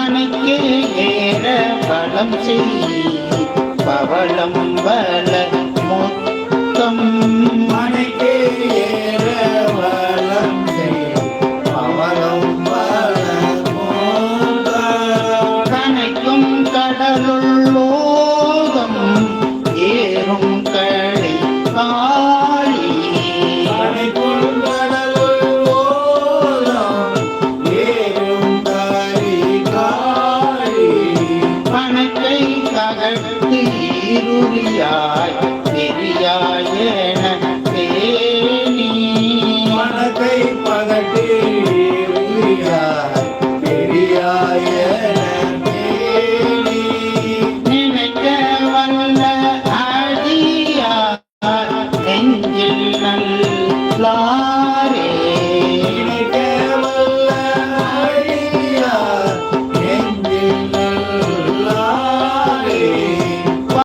பனைக்கு ஏற பலம் செய் பவளம் வள மொத்தம் மனைக்கு ஏற வளம் செய் பவளம் வள மொத்தம் கனைக்கும் கடலுள்ளோகம் ஏறும் களி காளி கனைக்கும் கடலுள்ளோகம் ஏறும் களி காளி பணத்தை தகர்த்து இருளியாய் பெரியாய் என